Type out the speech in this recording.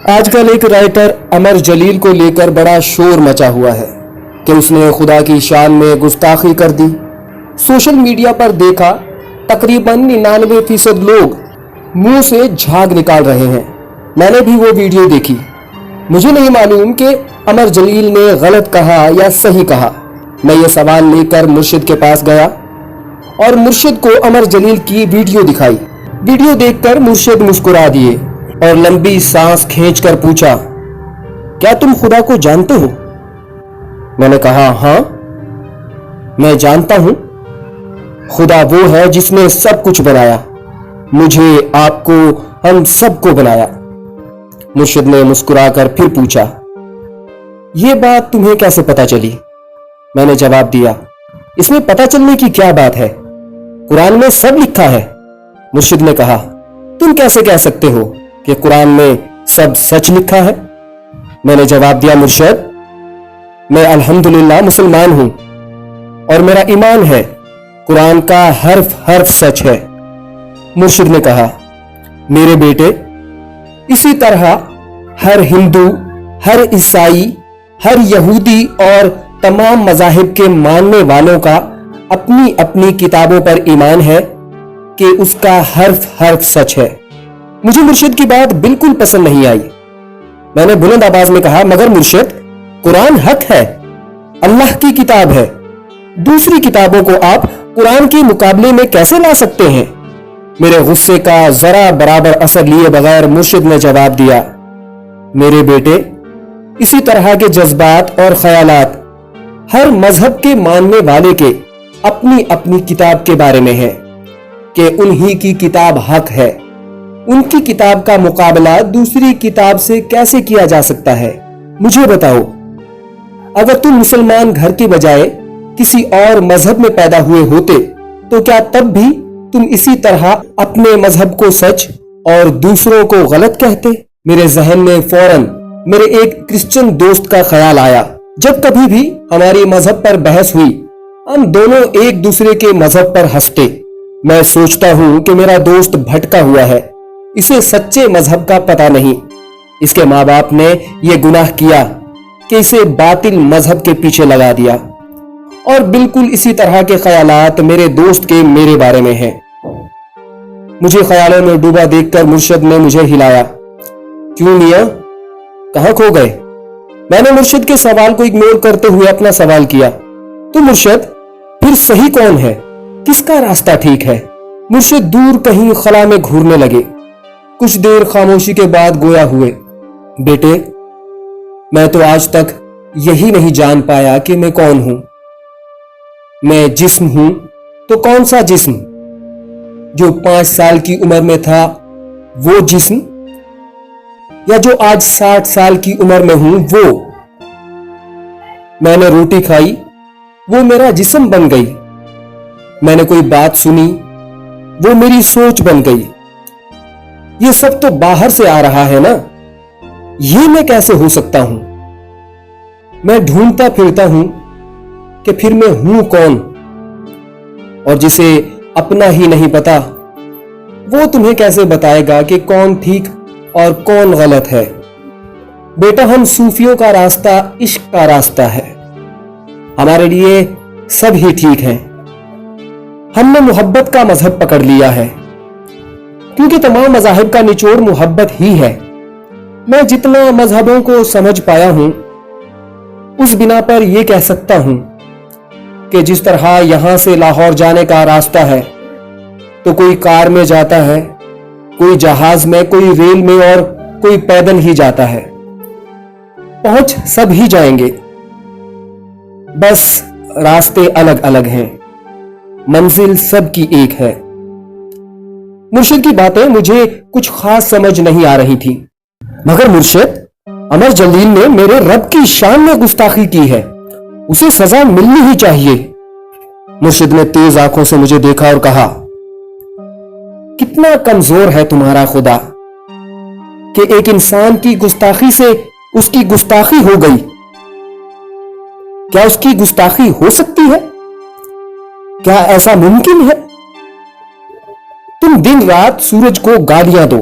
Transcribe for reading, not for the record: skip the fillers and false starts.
آج کل ایک رائٹر امر جلیل کو لے کر بڑا شور مچا ہوا ہے کہ اس نے خدا کی شان میں گستاخی کر دی۔ سوشل میڈیا پر دیکھا تقریباً 99% لوگ منہ سے جھاگ نکال رہے ہیں۔ میں نے بھی وہ ویڈیو دیکھی۔ مجھے نہیں معلوم کہ امر جلیل نے غلط کہا یا صحیح کہا۔ میں یہ سوال لے کر مرشد کے پاس گیا اور مرشد کو امر جلیل کی ویڈیو دکھائی۔ ویڈیو دیکھ کر مرشد مسکرا دیے اور لمبی سانس کھینچ کر پوچھا، کیا تم خدا کو جانتے ہو؟ میں نے کہا، ہاں میں جانتا ہوں۔ خدا وہ ہے جس نے سب کچھ بنایا، مجھے، آپ کو، ہم سب کو بنایا۔ مرشد نے مسکرا کر پھر پوچھا، یہ بات تمہیں کیسے پتا چلی؟ میں نے جواب دیا، اس میں پتا چلنے کی کیا بات ہے؟ قرآن میں سب لکھا ہے۔ مرشد نے کہا، تم کیسے کہہ سکتے ہو کہ قرآن میں سب سچ لکھا ہے؟ میں نے جواب دیا، مرشد، میں الحمدللہ مسلمان ہوں اور میرا ایمان ہے قرآن کا حرف حرف سچ ہے۔ مرشد نے کہا، میرے بیٹے، اسی طرح ہر ہندو، ہر عیسائی، ہر یہودی اور تمام مذاہب کے ماننے والوں کا اپنی اپنی کتابوں پر ایمان ہے کہ اس کا حرف حرف سچ ہے۔ مجھے مرشد کی بات بالکل پسند نہیں آئی۔ میں نے بلند آواز میں کہا، مگر مرشد، قرآن حق ہے، اللہ کی کتاب ہے، دوسری کتابوں کو آپ قرآن کے مقابلے میں کیسے لا سکتے ہیں؟ میرے غصے کا ذرا برابر اثر لیے بغیر مرشد نے جواب دیا، میرے بیٹے، اسی طرح کے جذبات اور خیالات ہر مذہب کے ماننے والے کے اپنی اپنی کتاب کے بارے میں ہے کہ انہی کی کتاب حق ہے۔ ان کی کتاب کا مقابلہ دوسری کتاب سے کیسے کیا جا سکتا ہے؟ مجھے بتاؤ، اگر تم مسلمان گھر کے بجائے کسی اور مذہب میں پیدا ہوئے ہوتے تو کیا تب بھی تم اسی طرح اپنے مذہب کو سچ اور دوسروں کو غلط کہتے؟ میرے ذہن میں فوراً میرے ایک کرسچن دوست کا خیال آیا۔ جب کبھی بھی ہماری مذہب پر بحث ہوئی، ہم دونوں ایک دوسرے کے مذہب پر ہنستے۔ میں سوچتا ہوں کہ میرا دوست بھٹکا ہوا ہے، اسے سچے مذہب کا پتہ نہیں۔ اس کے ماں باپ نے یہ گناہ کیا کہ اسے باطل مذہب کے پیچھے لگا دیا، اور بالکل اسی طرح کے خیالات میرے دوست کے میرے بارے میں ہیں۔ مجھے خیالوں میں ڈوبا دیکھ کر مرشد نے مجھے ہلایا۔ کیوں میاں، کہاں کھو گئے؟ میں نے مرشد کے سوال کو اگنور کرتے ہوئے اپنا سوال کیا، تو مرشد، پھر صحیح کون ہے؟ کس کا راستہ ٹھیک ہے؟ مرشد دور کہیں خلا میں گھورنے لگے۔ کچھ دیر خاموشی کے بعد گویا ہوئے، بیٹے، میں تو آج تک یہی نہیں جان پایا کہ میں کون ہوں۔ میں جسم ہوں تو کون سا جسم؟ جو 5 سال کی عمر میں تھا وہ جسم، یا جو آج 60 سال کی عمر میں ہوں وہ؟ میں نے روٹی کھائی، وہ میرا جسم بن گئی۔ میں نے کوئی بات سنی، وہ میری سوچ بن گئی۔ یہ سب تو باہر سے آ رہا ہے نا، یہ میں کیسے ہو سکتا ہوں؟ میں ڈھونڈتا پھرتا ہوں کہ پھر میں ہوں کون؟ اور جسے اپنا ہی نہیں پتا، وہ تمہیں کیسے بتائے گا کہ کون ٹھیک اور کون غلط ہے؟ بیٹا، ہم صوفیوں کا راستہ عشق کا راستہ ہے، ہمارے لیے سب ہی ٹھیک ہے۔ ہم نے محبت کا مذہب پکڑ لیا ہے، کیونکہ تمام مذاہب کا نچوڑ محبت ہی ہے۔ میں جتنا مذہبوں کو سمجھ پایا ہوں، اس بنا پر یہ کہہ سکتا ہوں کہ جس طرح یہاں سے لاہور جانے کا راستہ ہے تو کوئی کار میں جاتا ہے، کوئی جہاز میں، کوئی ریل میں، اور کوئی پیدل ہی جاتا ہے۔ پہنچ سب ہی جائیں گے، بس راستے الگ الگ ہیں، منزل سب کی ایک ہے۔ مرشد کی باتیں مجھے کچھ خاص سمجھ نہیں آ رہی تھی۔ مگر مرشد، امر جلیل نے میرے رب کی شان میں گستاخی کی ہے، اسے سزا ملنی ہی چاہیے۔ مرشد نے تیز آنکھوں سے مجھے دیکھا اور کہا، کتنا کمزور ہے تمہارا خدا کہ ایک انسان کی گستاخی سے اس کی گستاخی ہو گئی۔ کیا اس کی گستاخی ہو سکتی ہے؟ کیا ایسا ممکن ہے؟ تم دن رات سورج کو گالیاں دو،